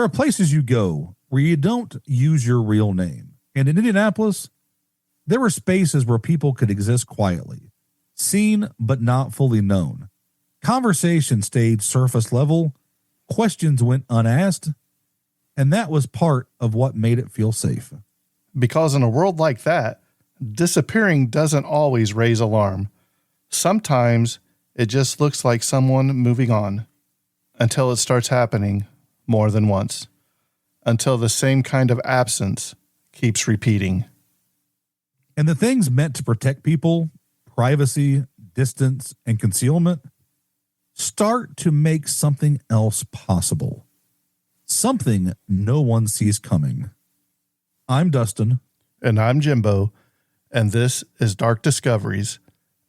are places you go where you don't use your real name. And in Indianapolis, there were spaces where people could exist quietly, seen but not fully known. Conversation stayed surface level, questions went unasked, and that was part of what made it feel safe. Because in a world like that, disappearing doesn't always raise alarm. Sometimes it just looks like someone moving on until it starts happening more than once, until the same kind of absence keeps repeating. And the things meant to protect people, privacy, distance, and concealment, start to make something else possible. Something no one sees coming. I'm Dustin. And I'm Jimbo. And this is Dark Discoveries.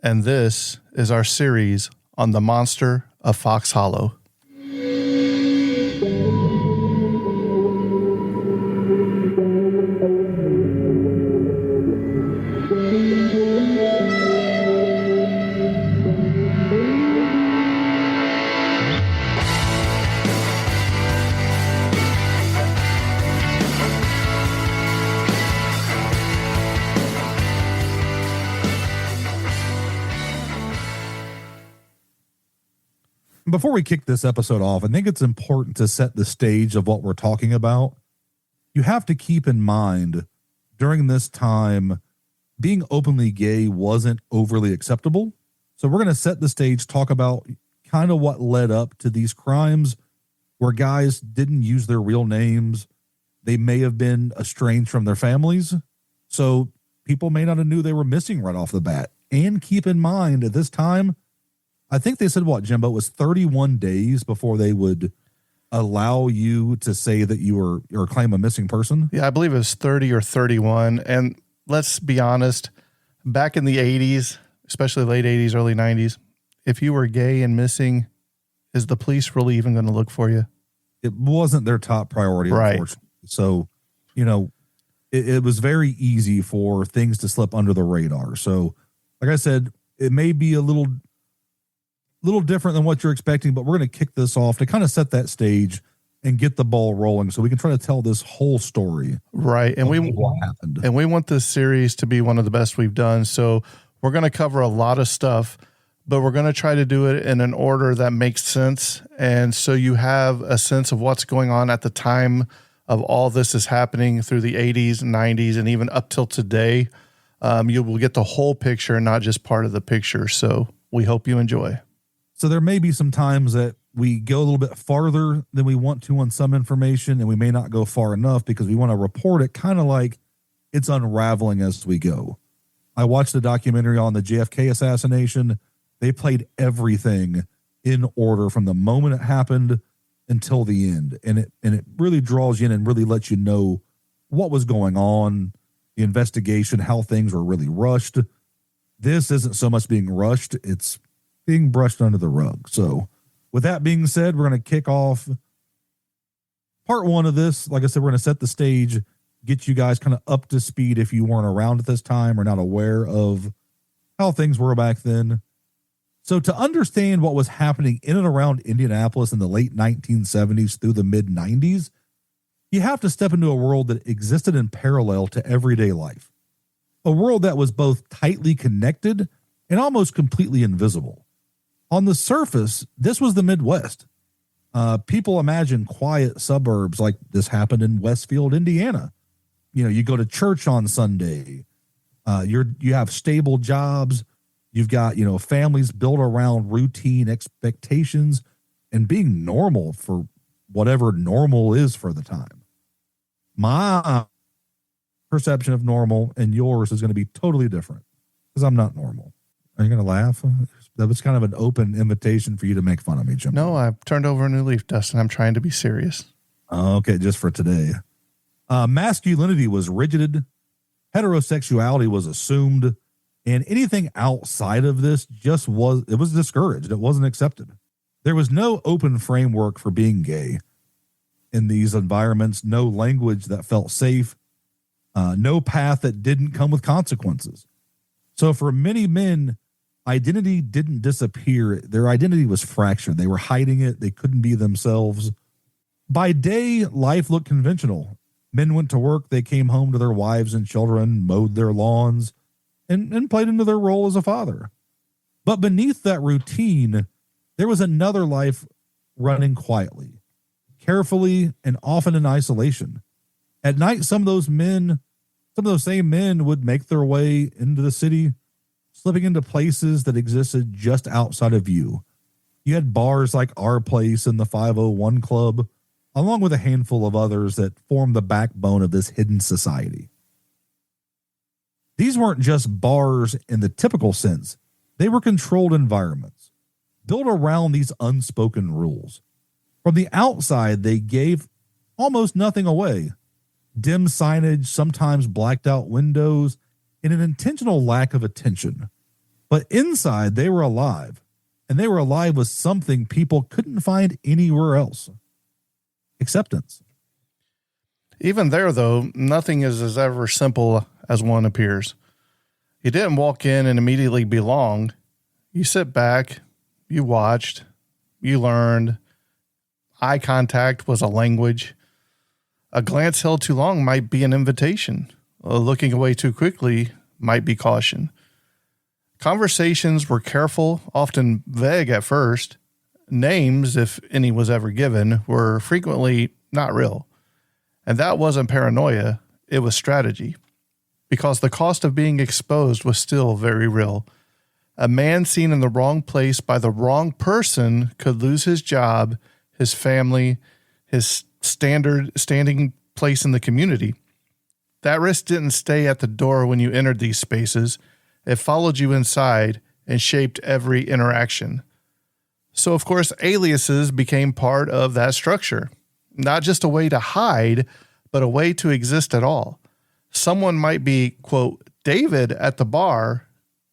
And this is our series on the monster of Fox Hollow. Before we kick this episode off, I think it's important to set the stage of what we're talking about. You have to keep in mind, during this time, being openly gay wasn't overly acceptable. So we're going to set the stage, talk about kind of what led up to these crimes where guys didn't use their real names. They may have been estranged from their families. So people may not have knew they were missing right off the bat. And keep in mind, at this time, I think they said, what, Jimbo, it was 31 days before they would allow you to say that you were or claim a missing person. Yeah, I believe it was 30 or 31. And let's be honest, back in the 80s, especially late 80s, early 90s, if you were gay and missing, is the police really even going to look for you? It wasn't their top priority, right. Unfortunately. So, you know, it was very easy for things to slip under the radar. So, like I said, it may be a little different than what you're expecting, but we're going to kick this off to kind of set that stage and get the ball rolling so we can try to tell this whole story. Right. And what happened. And we want this series to be one of the best we've done. So we're going to cover a lot of stuff, but we're going to try to do it in an order that makes sense. And so you have a sense of what's going on at the time of all this is happening through the 80s, 90s, and even up till today. You will get the whole picture, not just part of the picture. So we hope you enjoy. So there may be some times that we go a little bit farther than we want to on some information, and we may not go far enough because we want to report it kind of like it's unraveling as we go. I watched a documentary on the JFK assassination. They played everything in order from the moment it happened until the end. And it really draws you in and really lets you know what was going on, the investigation, how things were really rushed. This isn't so much being rushed. It's being brushed under the rug. So with that being said, we're going to kick off part one of this. Like I said, we're going to set the stage, get you guys kind of up to speed if you weren't around at this time or not aware of how things were back then. So to understand what was happening in and around Indianapolis in the late 1970s through the mid 90s, you have to step into a world that existed in parallel to everyday life. A world that was both tightly connected and almost completely invisible. On the surface, this was the Midwest. People imagine quiet suburbs like this happened in Westfield, Indiana. You know, you go to church on Sunday. You have stable jobs. You've got, families built around routine expectations and being normal for whatever normal is for the time. My perception of normal and yours is going to be totally different because I'm not normal. Are you going to laugh? That was kind of an open invitation for you to make fun of me, Jim. No, I've turned over a new leaf, Dustin. I'm trying to be serious. Okay, just for today. Masculinity was rigid. Heterosexuality was assumed. And anything outside of this was discouraged. It wasn't accepted. There was no open framework for being gay in these environments, no language that felt safe, no path that didn't come with consequences. So for many men, identity didn't disappear. Their identity was fractured. They were hiding it. They couldn't be themselves. By day, life looked conventional. Men went to work, they came home to their wives and children, mowed their lawns, and played into their role as a father. But beneath that routine, there was another life running quietly, carefully, and often in isolation. At night, some of those same men would make their way into the city, slipping into places that existed just outside of view. You had bars like Our Place and the 501 Club, along with a handful of others that formed the backbone of this hidden society. These weren't just bars in the typical sense. They were controlled environments, built around these unspoken rules. From the outside, they gave almost nothing away. Dim signage, sometimes blacked out windows, and an intentional lack of attention. But inside, they were alive, and they were alive with something people couldn't find anywhere else. Acceptance. Even there, though, nothing is as ever simple as one appears. You didn't walk in and immediately belong. You sit back, you watched, you learned. Eye contact was a language. A glance held too long might be an invitation. Looking away too quickly might be caution. Conversations were careful, often vague at first. Names, if any was ever given, were frequently not real. And that wasn't paranoia, it was strategy. Because the cost of being exposed was still very real. A man seen in the wrong place by the wrong person could lose his job, his family, his standing place in the community. That risk didn't stay at the door when you entered these spaces. It followed you inside and shaped every interaction. So, of course, aliases became part of that structure. Not just a way to hide, but a way to exist at all. Someone might be, quote, David at the bar,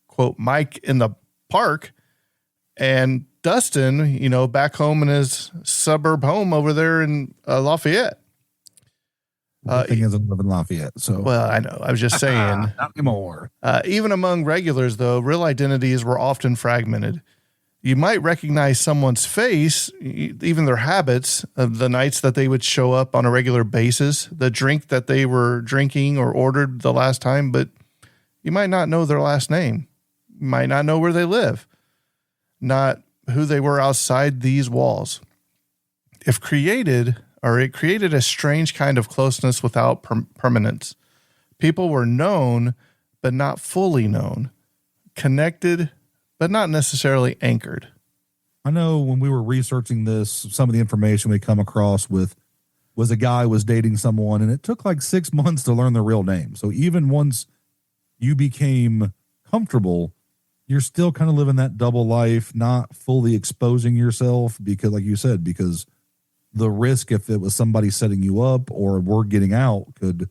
quote, Mike in the park, and Dustin, back home in his suburb home over there in Lafayette. The thing is, I live in Lafayette, so. Well, I know. I was just saying. Not anymore. Even among regulars, though, real identities were often fragmented. You might recognize someone's face, even their habits, the nights that they would show up on a regular basis, the drink that they were drinking or ordered the last time, but you might not know their last name. You might not know where they live, not who they were outside these walls. It created a strange kind of closeness without permanence. People were known, but not fully known, connected, but not necessarily anchored. I know when we were researching this, some of the information we come across with was a guy was dating someone, and it took like 6 months to learn their real name. So even once you became comfortable, you're still kind of living that double life, not fully exposing yourself because, like you said, because the risk, if it was somebody setting you up or word getting out, could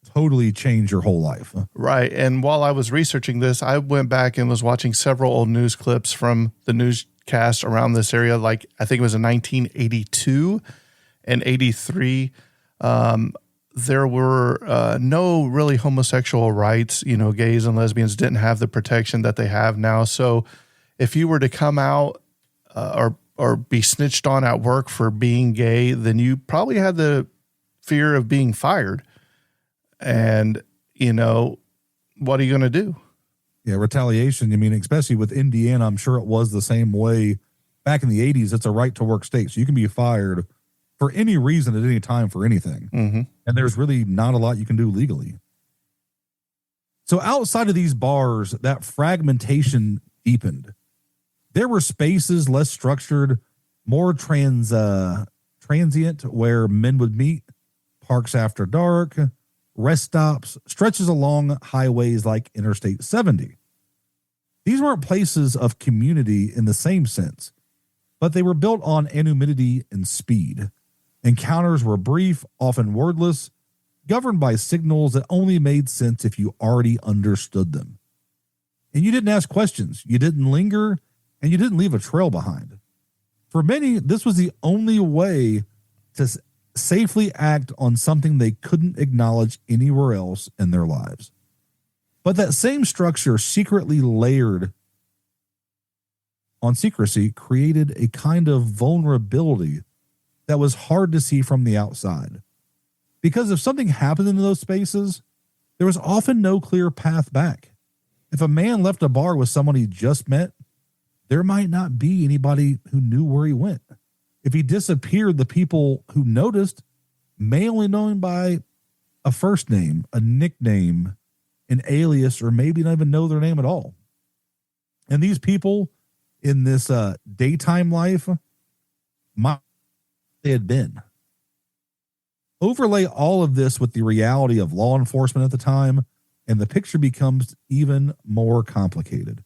totally change your whole life. Right. And while I was researching this, I went back and was watching several old news clips from the newscast around this area. Like, I think it was in 1982 and 83. There were no really homosexual rights. Gays and lesbians didn't have the protection that they have now. So if you were to come out or be snitched on at work for being gay, then you probably had the fear of being fired. And, what are you going to do? Yeah, retaliation. I mean, especially with Indiana, I'm sure it was the same way back in the 80s. It's a right to work state. So you can be fired for any reason at any time for anything. Mm-hmm. And there's really not a lot you can do legally. So outside of these bars, that fragmentation deepened. There were spaces less structured, more transient, where men would meet, parks after dark, rest stops, stretches along highways like Interstate 70. These weren't places of community in the same sense, but they were built on anonymity and speed. Encounters were brief, often wordless, governed by signals that only made sense if you already understood them. And you didn't ask questions, you didn't linger, and you didn't leave a trail behind. For many, this was the only way to safely act on something they couldn't acknowledge anywhere else in their lives. But that same structure, secretly layered on secrecy, created a kind of vulnerability that was hard to see from the outside. Because if something happened in those spaces, there was often no clear path back. If a man left a bar with someone he just met, there might not be anybody who knew where he went. If he disappeared, the people who noticed may only know him by a first name, a nickname, an alias, or maybe not even know their name at all. And these people in this daytime life, they had been. Overlay all of this with the reality of law enforcement at the time, and the picture becomes even more complicated.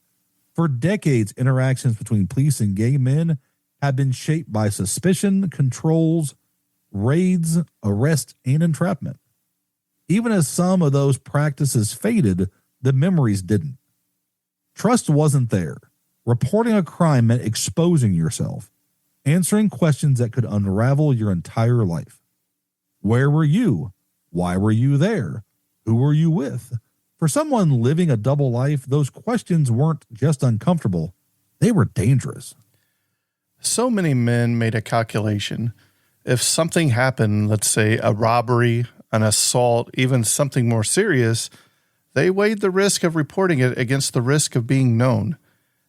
For decades, interactions between police and gay men have been shaped by suspicion, controls, raids, arrest, and entrapment. Even as some of those practices faded, the memories didn't. Trust wasn't there. Reporting a crime meant exposing yourself, answering questions that could unravel your entire life. Where were you? Why were you there? Who were you with? For someone living a double life, those questions weren't just uncomfortable, they were dangerous. So many men made a calculation. If something happened, let's say a robbery, an assault, even something more serious, they weighed the risk of reporting it against the risk of being known.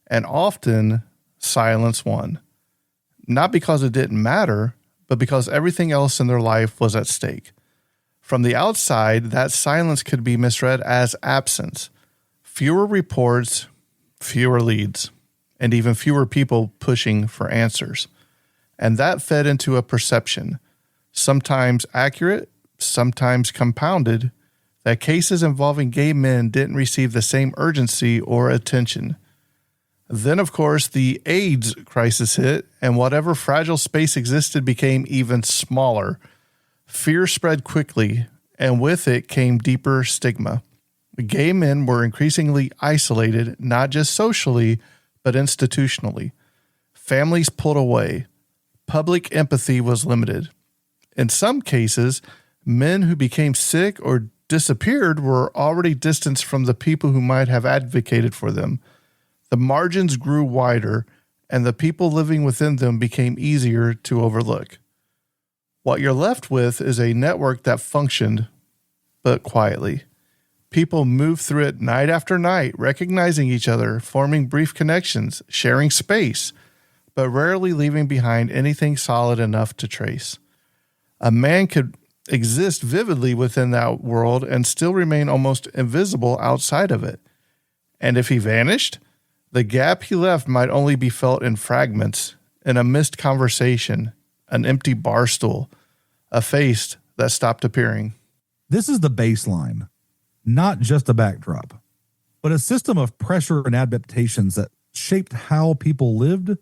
And often, silence won. Not because it didn't matter, but because everything else in their life was at stake. From the outside, that silence could be misread as absence. Fewer reports, fewer leads, and even fewer people pushing for answers. And that fed into a perception, sometimes accurate, sometimes compounded, that cases involving gay men didn't receive the same urgency or attention. Then, of course, the AIDS crisis hit, and whatever fragile space existed became even smaller. Fear spread quickly, and with it came deeper stigma. Gay men were increasingly isolated, not just socially, but institutionally. Families pulled away. Public empathy was limited. In some cases, men who became sick or disappeared were already distanced from the people who might have advocated for them. The margins grew wider, and the people living within them became easier to overlook. What you're left with is a network that functioned, but quietly. People moved through it night after night, recognizing each other, forming brief connections, sharing space, but rarely leaving behind anything solid enough to trace. A man could exist vividly within that world and still remain almost invisible outside of it. And if he vanished, the gap he left might only be felt in fragments, in a missed conversation, an empty bar stool, a face that stopped appearing. This is the baseline, not just a backdrop, but a system of pressure and adaptations that shaped how people lived,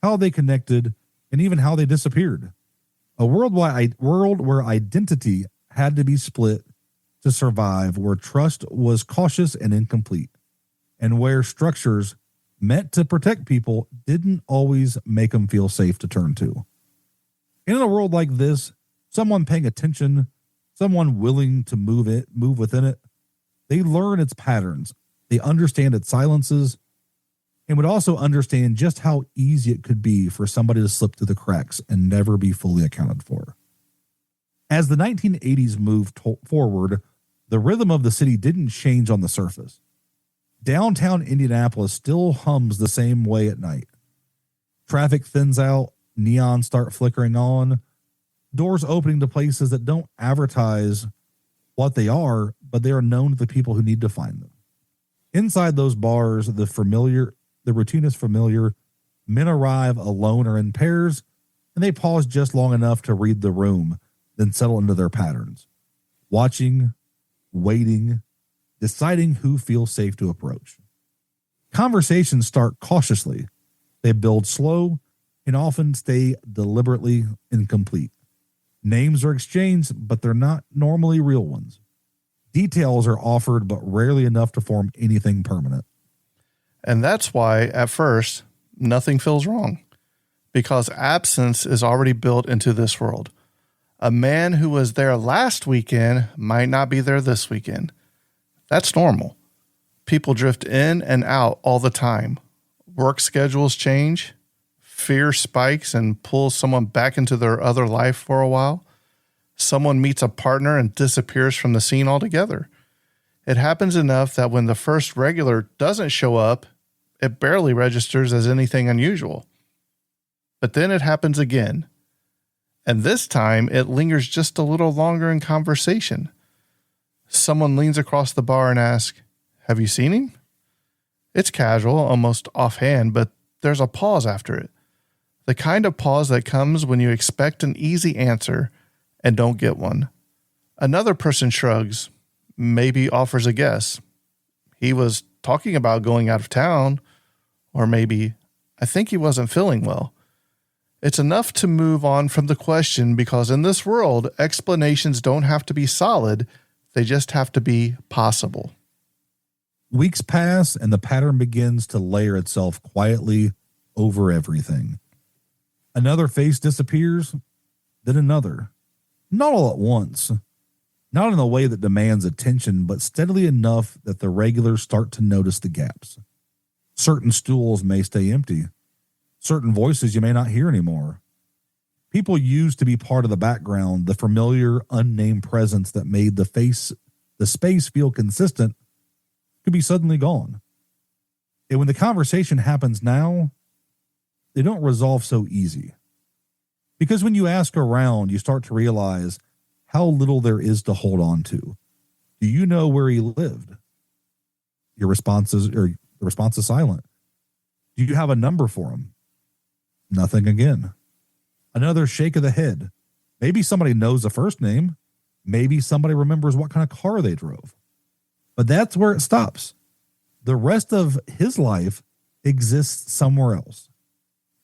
how they connected, and even how they disappeared. A world where identity had to be split to survive, where trust was cautious and incomplete, and where structures meant to protect people didn't always make them feel safe to turn to. In a world like this, someone paying attention, someone willing to move within it, they learn its patterns, they understand its silences, and would also understand just how easy it could be for somebody to slip through the cracks and never be fully accounted for. As the 1980s moved forward, the rhythm of the city didn't change on the surface. Downtown Indianapolis still hums the same way at night. Traffic thins out, neons start flickering on, doors opening to places that don't advertise what they are, but they are known to the people who need to find them. Inside those bars, the routine is familiar. Men arrive alone or in pairs, and they pause just long enough to read the room, then settle into their patterns, watching, waiting, deciding who feels safe to approach. Conversations start cautiously. They build slow and often stay deliberately incomplete. Names are exchanged, but they're not normally real ones. Details are offered, but rarely enough to form anything permanent. And that's why, at first, nothing feels wrong. Because absence is already built into this world. A man who was there last weekend might not be there this weekend. That's normal. People drift in and out all the time. Work schedules change. Fear spikes and pulls someone back into their other life for a while. Someone meets a partner and disappears from the scene altogether. It happens enough that when the first regular doesn't show up, it barely registers as anything unusual. But then it happens again. And this time it lingers just a little longer in conversation. Someone leans across the bar and asks, "Have you seen him?" It's casual, almost offhand, but there's a pause after it. The kind of pause that comes when you expect an easy answer and don't get one. Another person shrugs, maybe offers a guess. He was talking about going out of town, or maybe, I think he wasn't feeling well. It's enough to move on from the question because in this world, explanations don't have to be solid. They just have to be possible. Weeks pass and the pattern begins to layer itself quietly over everything. Another face disappears, then another. Not all at once. Not in a way that demands attention, but steadily enough that the regulars start to notice the gaps. Certain stools may stay empty. Certain voices you may not hear anymore. People used to be part of the background, the familiar, unnamed presence that made the space feel consistent, could be suddenly gone. And when the conversation happens now, they don't resolve so easy. Because when you ask around, you start to realize how little there is to hold on to. Do you know where he lived? The response is silent. Do you have a number for him? Nothing again. Another shake of the head. Maybe somebody knows the first name. Maybe somebody remembers what kind of car they drove. But that's where it stops. The rest of his life exists somewhere else,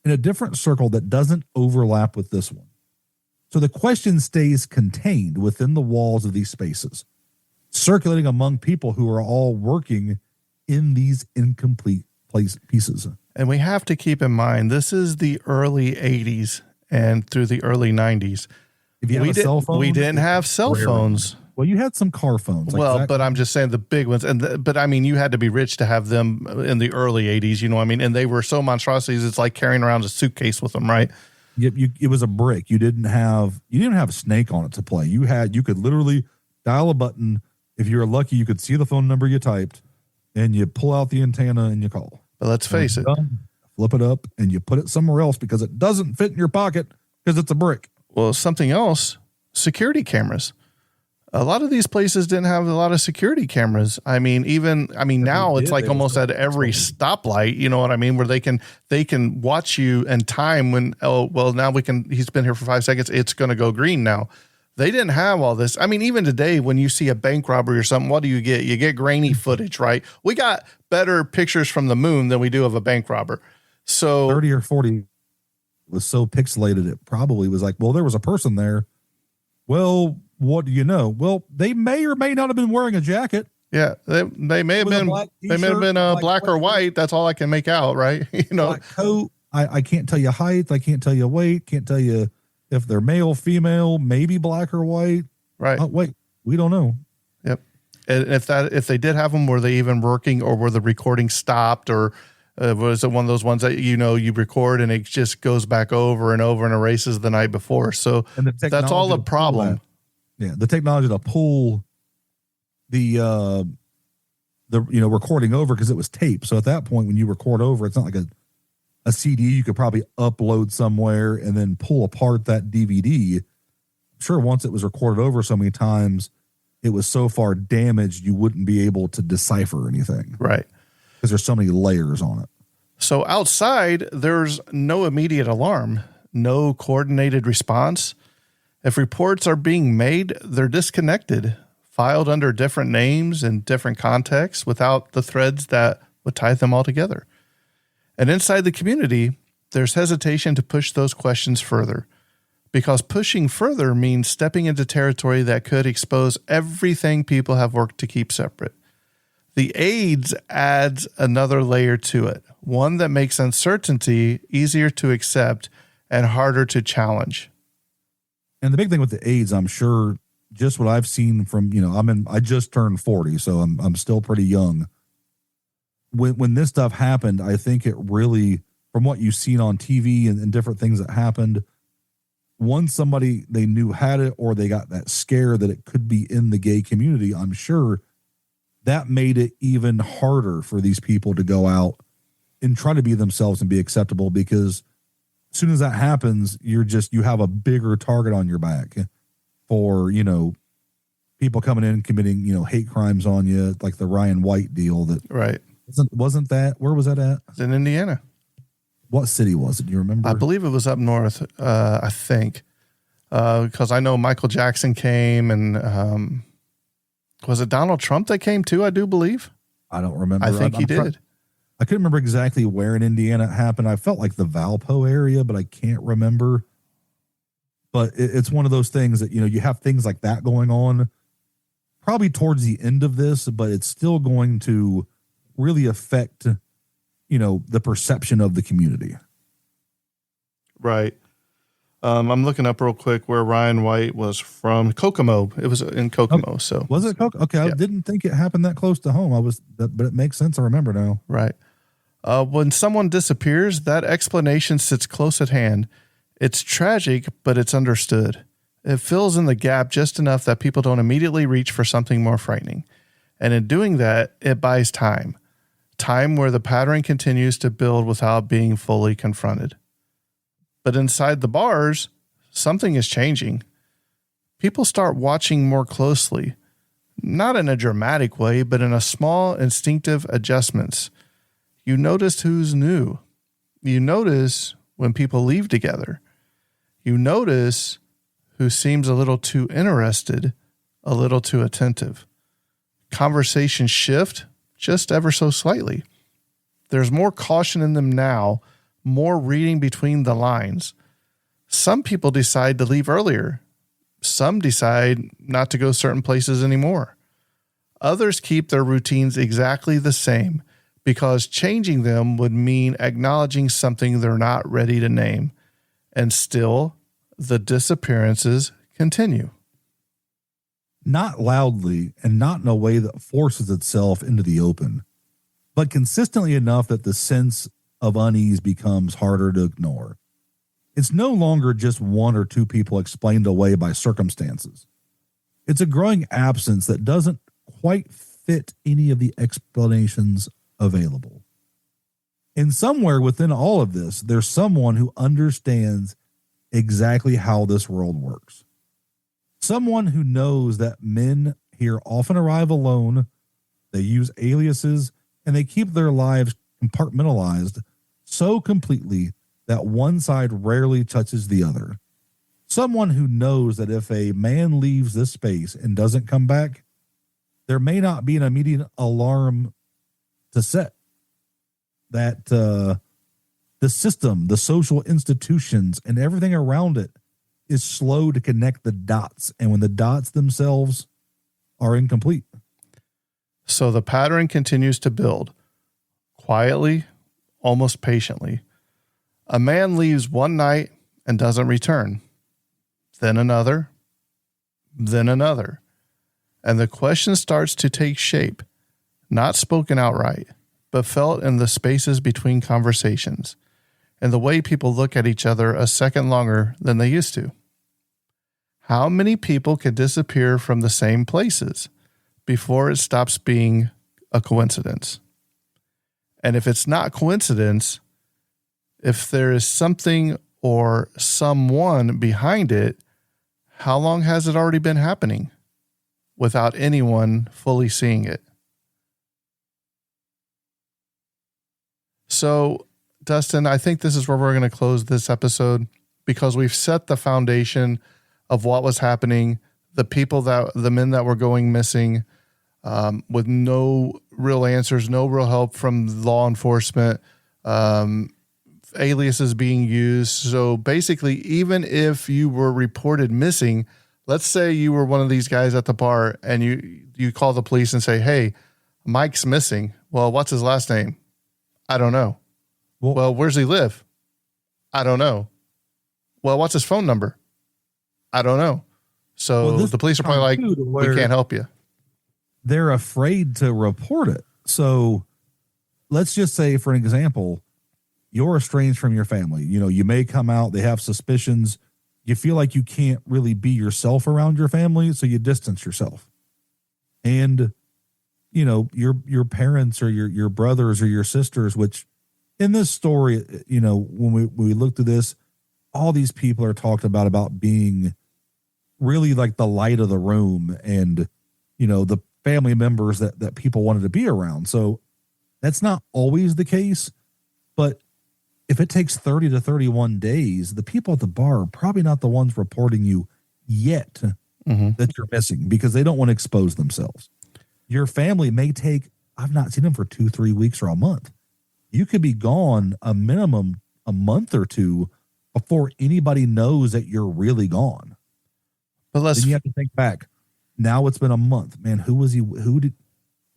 in a different circle that doesn't overlap with this one. So the question stays contained within the walls of these spaces, circulating among people who are all working in these incomplete pieces. And we have to keep in mind, this is the early 80s and through the early 90s. If you have a cell phone, we didn't have cell phones. Well, you had some car phones. But I'm just saying the big ones. But I mean, you had to be rich to have them in the early 80s, you know what I mean? And they were so monstrosities, it's like carrying around a suitcase with them, right? It was a brick. You didn't have Snake on it to play. You could literally dial a button. If you were lucky, you could see the phone number you typed, and you pull out the antenna and you call. But let's face it. Flip it up and you put it somewhere else because it doesn't fit in your pocket because it's a brick. Well, something else, security cameras. A lot of these places didn't have a lot of security cameers. Now it's like almost at every stoplight, you know what I mean? Where they can watch you and time when, he's been here for 5 seconds. It's going to go green now. They didn't have all this. I mean, even today, when you see a bank robbery or something, what do you get? You get grainy footage, right? We got better pictures from the moon than we do of a bank robber. So 30 or 40 was so pixelated. It probably was like, well, there was a person there. Well, what do you know? Well, they may or may not have been wearing a jacket. Yeah, they may have been. They may have been black or white. That's all I can make out, right? You know, black coat. I can't tell you height. I can't tell you weight. Can't tell you if they're male, female, maybe black or white. Right. Wait, we don't know. Yep. And if they did have them, were they even working, or were the recording stopped, or was it one of those ones that you record and it just goes back over and over and erases the night before? So that's all a problem. Yeah, the technology to pull the recording over, because it was tape. So at that point, when you record over, it's not like a CD you could probably upload somewhere and then pull apart that DVD. I'm sure once it was recorded over so many times, it was so far damaged you wouldn't be able to decipher anything. Right. Because there's so many layers on it. So outside, there's no immediate alarm, no coordinated response. If reports are being made, they're disconnected, filed under different names in different contexts without the threads that would tie them all together. And inside the community, there's hesitation to push those questions further, because pushing further means stepping into territory that could expose everything people have worked to keep separate. The AIDS adds another layer to it, one that makes uncertainty easier to accept and harder to challenge. And the big thing with the AIDS, I'm sure, just what I've seen from, I just turned 40, so I'm still pretty young. When this stuff happened, I think it really, from what you've seen on TV and different things that happened, once somebody they knew had it or they got that scare that it could be in the gay community, I'm sure that made it even harder for these people to go out and try to be themselves and be acceptable, because as soon as that happens, you have a bigger target on your back for, people coming in and committing, hate crimes on you, like the Ryan White deal. That right. Wasn't that, where was that at? It's in Indiana. What city was it? Do you remember? I believe it was up north. I think, because I know Michael Jackson came, and was it Donald Trump that came too? I do believe. I don't remember. I think he did. I couldn't remember exactly where in Indiana it happened. I felt like the Valpo area, but I can't remember. But it's one of those things that, you have things like that going on probably towards the end of this, but it's still going to really affect, the perception of the community. Right. I'm looking up real quick where Ryan White was from. Kokomo. It was in Kokomo. Oh, so was it Kokomo? Okay. Yeah. I didn't think it happened that close to home. But it makes sense. I remember now. Right. When someone disappears, that explanation sits close at hand. It's tragic, but it's understood. It fills in the gap just enough that people don't immediately reach for something more frightening. And in doing that, it buys time. Time where the pattern continues to build without being fully confronted. But inside the bars, something is changing. People start watching more closely, not in a dramatic way, but in a small, instinctive adjustments. You notice who's new. You notice when people leave together. You notice who seems a little too interested, a little too attentive. Conversations shift just ever so slightly. There's more caution in them now, more reading between the lines. Some people decide to leave earlier. Some decide not to go certain places anymore. Others keep their routines exactly the same because changing them would mean acknowledging something they're not ready to name. And still, the disappearances continue. Not loudly and not in a way that forces itself into the open, but consistently enough that the sense of unease becomes harder to ignore. It's no longer just one or two people explained away by circumstances. It's a growing absence that doesn't quite fit any of the explanations available. And somewhere within all of this, there's someone who understands exactly how this world works. Someone who knows that men here often arrive alone, they use aliases, and they keep their lives compartmentalized so completely that one side rarely touches the other. Someone who knows that if a man leaves this space and doesn't come back, there may not be an immediate alarm to set. That the system, the social institutions, and everything around it is slow to connect the dots. And when the dots themselves are incomplete. So the pattern continues to build quietly, almost patiently. A man leaves one night and doesn't return. Then another. Then another. And the question starts to take shape, not spoken outright, but felt in the spaces between conversations, and the way people look at each other a second longer than they used to. How many people can disappear from the same places before it stops being a coincidence? And if it's not coincidence, if there is something or someone behind it, how long has it already been happening without anyone fully seeing it? So, Dustin, I think this is where we're going to close this episode because we've set the foundation of what was happening, the men that were going missing, with no real answers, no real help from law enforcement, aliases being used. So basically, even if you were reported missing, let's say you were one of these guys at the bar and you call the police and say, "Hey, Mike's missing." Well, what's his last name? I don't know. Well, where's he live? I don't know. Well, what's his phone number? I don't know. So the police are probably like, "We can't help you." They're afraid to report it. So let's just say, for an example, you're estranged from your family. You know, you may come out, they have suspicions. You feel like you can't really be yourself around your family, so you distance yourself. And, you know, your parents or your brothers or your sisters, which in this story, you know, when we looked at this, all these people are talked about being really like the light of the room and, you know, the family members that people wanted to be around. So that's not always the case, but if it takes 30 to 31 days, the people at the bar are probably not the ones reporting you yet that you're missing because they don't want to expose themselves. Your family may take, I've not seen them for 2-3 weeks or a month. You could be gone a minimum a month or two before anybody knows that you're really gone. But then you have to think back. Now it's been a month, man.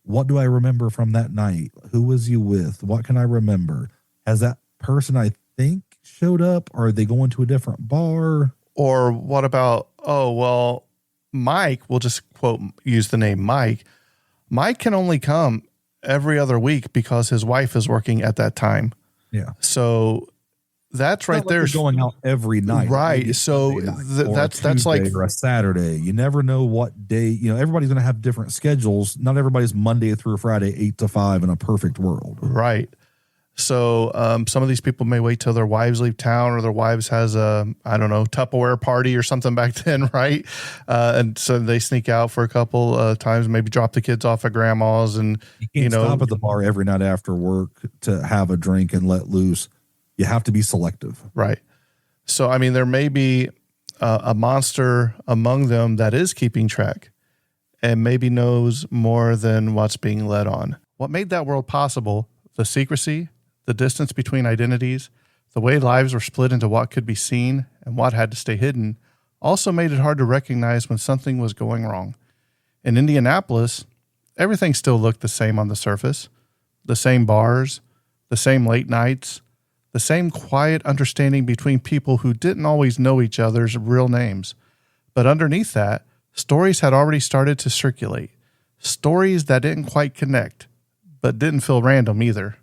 What do I remember from that night? Who was you with? What can I remember? Has that person I think showed up? Or are they going to a different bar? Or what about, Mike, we'll just use the name Mike. Mike can only come every other week because his wife is working at that time. Yeah. So that's right there. Going out every night. Right. So that's like or a Saturday. You never know what day, you know, everybody's going to have different schedules. Not everybody's Monday through Friday, 8 to 5 in a perfect world. Right. So some of these people may wait till their wives leave town or their wives has a, Tupperware party or something back then. Right. And so they sneak out for a couple times, maybe drop the kids off at grandma's and, you can't stop at the bar every night after work to have a drink and let loose. You have to be selective. Right. So, I mean, there may be a monster among them that is keeping track and maybe knows more than what's being led on. What made that world possible, the secrecy, the distance between identities, the way lives were split into what could be seen and what had to stay hidden, also made it hard to recognize when something was going wrong. In Indianapolis, everything still looked the same on the surface. The same bars, the same late nights, the same quiet understanding between people who didn't always know each other's real names. But underneath that, stories had already started to circulate. Stories that didn't quite connect, but didn't feel random either.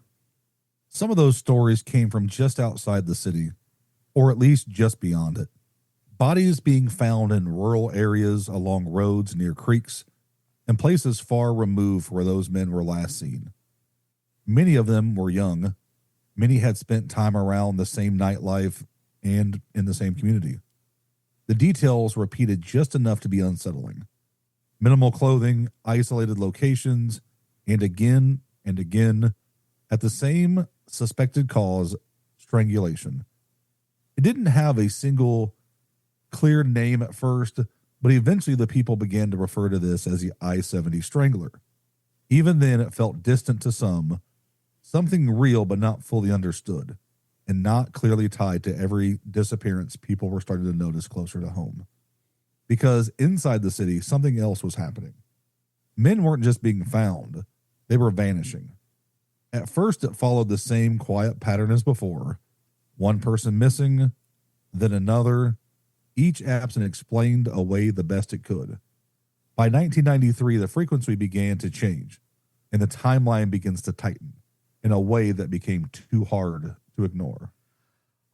Some of those stories came from just outside the city, or at least just beyond it. Bodies being found in rural areas along roads near creeks and places far removed where those men were last seen. Many of them were young. Many had spent time around the same nightlife and in the same community. The details repeated just enough to be unsettling. Minimal clothing, isolated locations, and again at the same suspected cause, strangulation. It didn't have a single clear name at first, but eventually the people began to refer to this as the I-70 Strangler. Even then, it felt distant to some, something real but not fully understood, and not clearly tied to every disappearance people were starting to notice closer to home. Because inside the city, something else was happening. Men weren't just being found, they were vanishing. At first, it followed the same quiet pattern as before. One person missing, then another, each absent explained away the best it could. By 1993, the frequency began to change, and the timeline begins to tighten in a way that became too hard to ignore.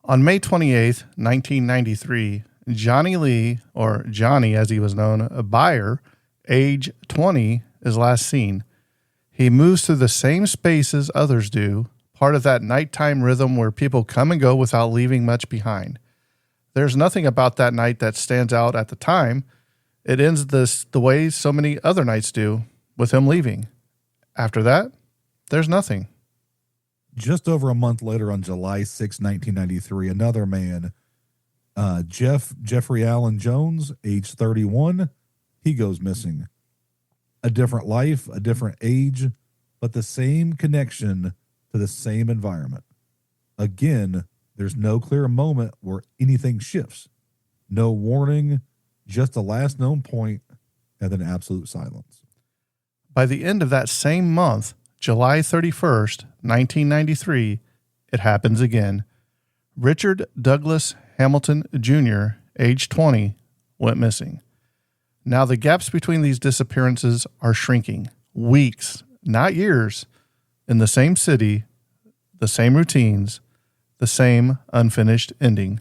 On May 28th, 1993, Johnny Lee, or Johnny as he was known, a buyer, age 20, is last seen. He moves through the same spaces others do, part of that nighttime rhythm where people come and go without leaving much behind. There's nothing about that night that stands out at the time. It ends the way so many other nights do, with him leaving. After that, there's nothing. Just over a month later, on July 6, 1993, another man, Jeffrey Allen Jones, age 31, he goes missing. A different life, a different age, but the same connection to the same environment. Again, there's no clear moment where anything shifts. No warning, just a last known point, and then absolute silence. By the end of that same month, July 31st, 1993, it happens again. Richard Douglas Hamilton Jr., age 20, went missing. Now the gaps between these disappearances are shrinking. Weeks, not years, in the same city, the same routines, the same unfinished ending.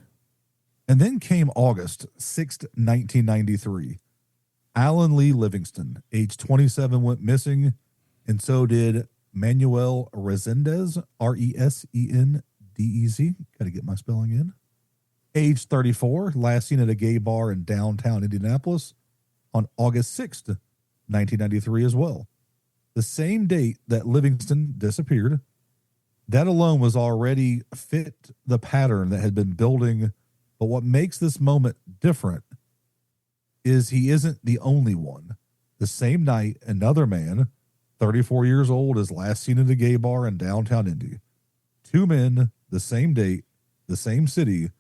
And then came August 6th, 1993. Alan Lee Livingston, age 27, went missing, and so did Manuel Resendez, Resendez. Got to get my spelling in. Age 34, last seen at a gay bar in downtown Indianapolis on August 6th, 1993 as well. The same date that Livingston disappeared. That alone was already fit the pattern that had been building. But what makes this moment different is he isn't the only one. The same night, another man, 34 years old, is last seen at a gay bar in downtown Indy. Two men, the same date, the same city,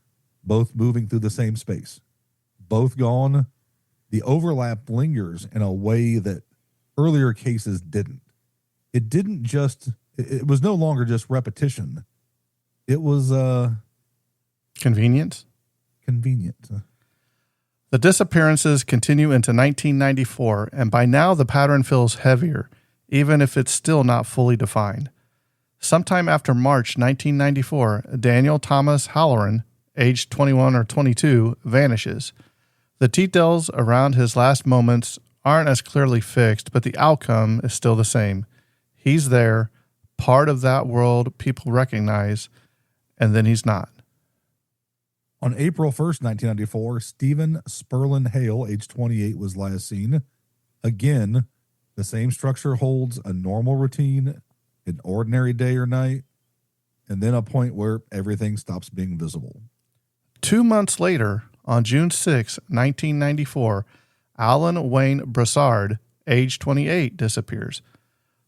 both moving through the same space. Both gone. The overlap lingers in a way that earlier cases didn't. It was no longer just repetition. It was Convenience? Convenient. The disappearances continue into 1994, and by now the pattern feels heavier, even if it's still not fully defined. Sometime after March 1994, Daniel Thomas Halloran, aged 21 or 22, vanishes. The details around his last moments aren't as clearly fixed, but the outcome is still the same. He's there, part of that world people recognize, and then he's not. On April 1st, 1994, Stephen Sperlin Hale, age 28, was last seen. Again, the same structure holds a normal routine, an ordinary day or night, and then a point where everything stops being visible. 2 months later, on June 6, 1994, Alan Wayne Brassard, age 28, disappears.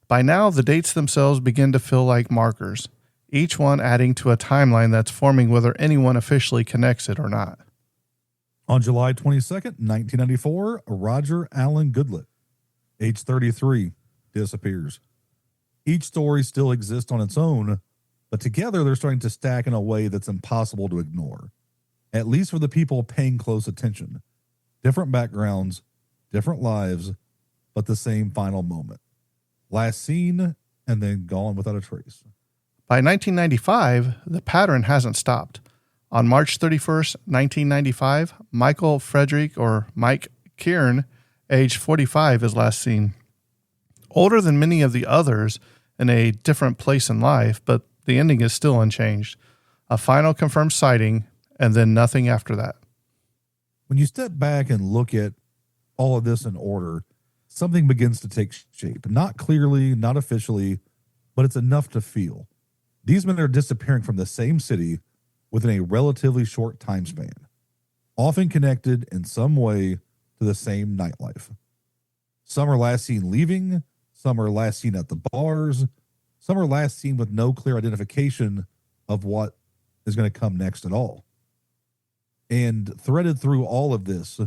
By now, the dates themselves begin to feel like markers, each one adding to a timeline that's forming whether anyone officially connects it or not. On July 22nd, 1994, Roger Allen Goodlett, age 33, disappears. Each story still exists on its own, but together they're starting to stack in a way that's impossible to ignore, at least for the people paying close attention. Different backgrounds, different lives, but the same final moment. Last seen and then gone without a trace. By 1995, the pattern hasn't stopped. On March 31st, 1995, Michael Frederick, or Mike Kieran, age 45, is last seen. Older than many of the others, in a different place in life, but the ending is still unchanged. A final confirmed sighting, and then nothing after that. When you step back and look at all of this in order, something begins to take shape. Not clearly, not officially, but it's enough to feel. These men are disappearing from the same city within a relatively short time span, often connected in some way to the same nightlife. Some are last seen leaving, some are last seen at the bars, some are last seen with no clear identification of what is going to come next at all. And threaded through all of this,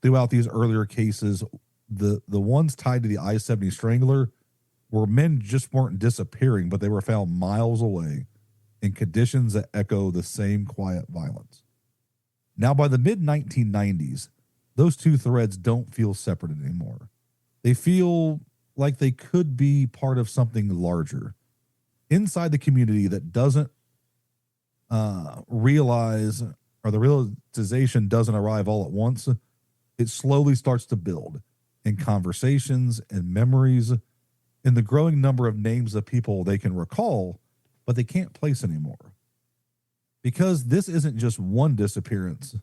throughout these earlier cases, the ones tied to the I-70 Strangler where men just weren't disappearing, but they were found miles away in conditions that echo the same quiet violence. Now, by the mid-1990s, those two threads don't feel separate anymore. They feel like they could be part of something larger inside the community that doesn't realize, or the realization doesn't arrive all at once. It slowly starts to build in conversations and memories, in the growing number of names of people they can recall, but they can't place anymore. Because this isn't just one disappearance.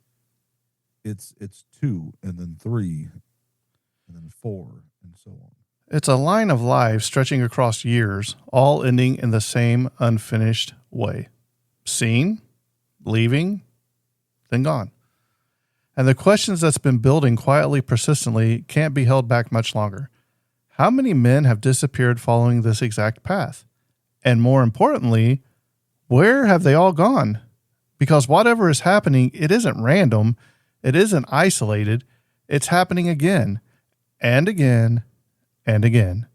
It's two, and then three, and then four, and so on. It's a line of lives stretching across years, all ending in the same unfinished way. Seen, leaving, then gone. And the questions that's been building quietly, persistently, can't be held back much longer. How many men have disappeared following this exact path? And more importantly, where have they all gone? Because whatever is happening, it isn't random. It isn't isolated. It's happening again and again and again.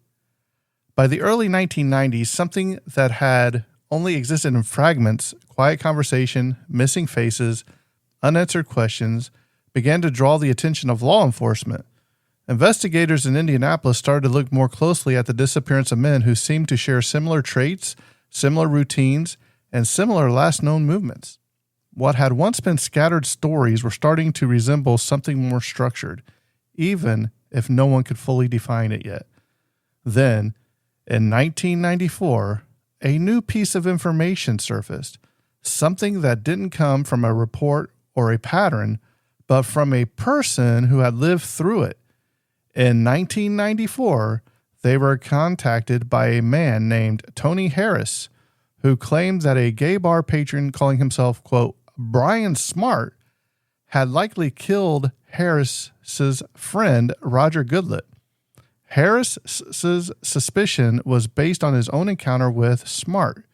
By the early 1990s, something that had only existed in fragments, quiet conversation, missing faces, unanswered questions, began to draw the attention of law enforcement. Investigators in Indianapolis started to look more closely at the disappearance of men who seemed to share similar traits, similar routines, and similar last known movements. What had once been scattered stories were starting to resemble something more structured, even if no one could fully define it yet. Then, in 1994, a new piece of information surfaced, something that didn't come from a report or a pattern, but from a person who had lived through it. In 1994, they were contacted by a man named Tony Harris, who claimed that a gay bar patron calling himself, quote, Brian Smart, had likely killed Harris's friend, Roger Goodlett. Harris's suspicion was based on his own encounter with Smart,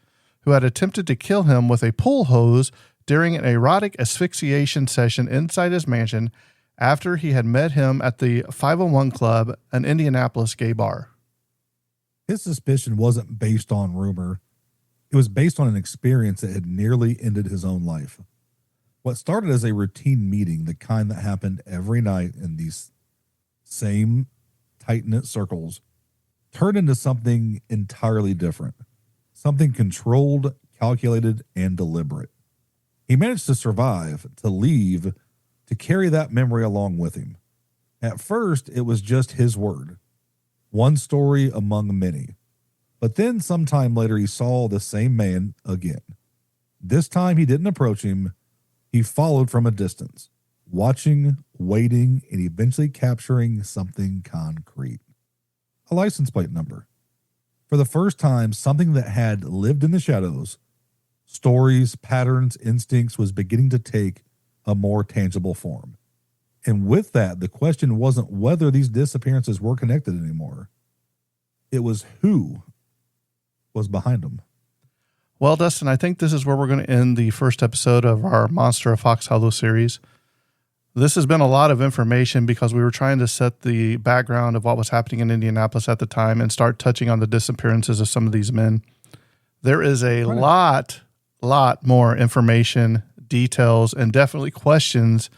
who had attempted to kill him with a pull hose during an erotic asphyxiation session inside his mansion after he had met him at the 501 Club, an Indianapolis gay bar. His suspicion wasn't based on rumor. It was based on an experience that had nearly ended his own life. What started as a routine meeting, the kind that happened every night in these same tight-knit circles, turned into something entirely different. Something controlled, calculated, and deliberate. He managed to survive, to leave, to carry that memory along with him. At first, it was just his word. One story among many. But then sometime later, he saw the same man again. This time, he didn't approach him. He followed from a distance, watching, waiting, and eventually capturing something concrete. A license plate number. For the first time, something that had lived in the shadows, stories, patterns, instincts, was beginning to take a more tangible form. And with that, the question wasn't whether these disappearances were connected anymore. It was who was behind them. Well, Dustin, I think this is where we're going to end the first episode of our Monster of Fox Hollow series. This has been a lot of information because we were trying to set the background of what was happening in Indianapolis at the time and start touching on the disappearances of some of these men. There is a lot more information, details, and definitely questions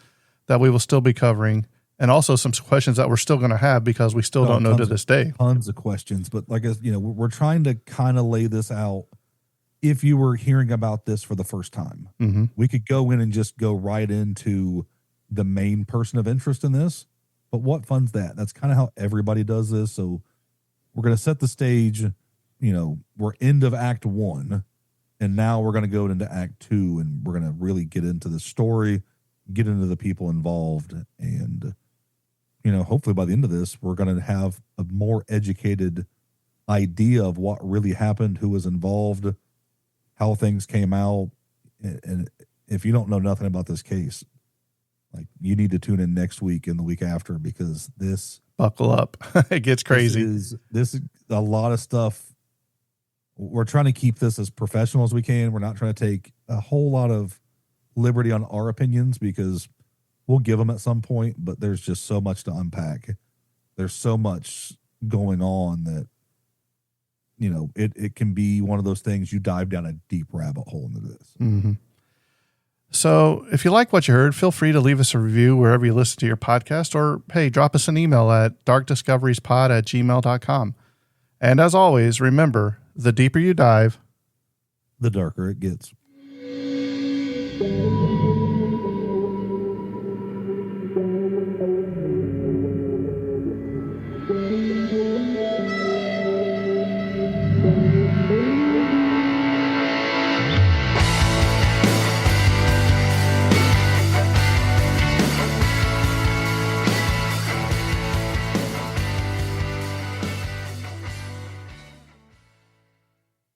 that we will still be covering. And also some questions that we're still going to have because we still don't know to this day. Tons of questions. But like, we're trying to kind of lay this out. If you were hearing about this for the first time, we could go in and just go right into the main person of interest in this. But what fun's that? That's kind of how everybody does this. So we're going to set the stage. We're end of Act 1. And now we're going to go into Act 2. And we're going to really get into the story, get into the people involved. And, hopefully by the end of this, we're going to have a more educated idea of what really happened, who was involved, how things came out. And if you don't know nothing about this case, you need to tune in next week and the week after, because buckle up. It gets crazy. This is a lot of stuff. We're trying to keep this as professional as we can. We're not trying to take a whole lot of liberty on our opinions because we'll give them at some point, but there's just so much to unpack. There's so much going on that, it can be one of those things you dive down a deep rabbit hole into this. Mm-hmm. So if you like what you heard, feel free to leave us a review wherever you listen to your podcast, or, hey, drop us an email at darkdiscoveriespod@gmail.com. And as always, remember, the deeper you dive, the darker it gets.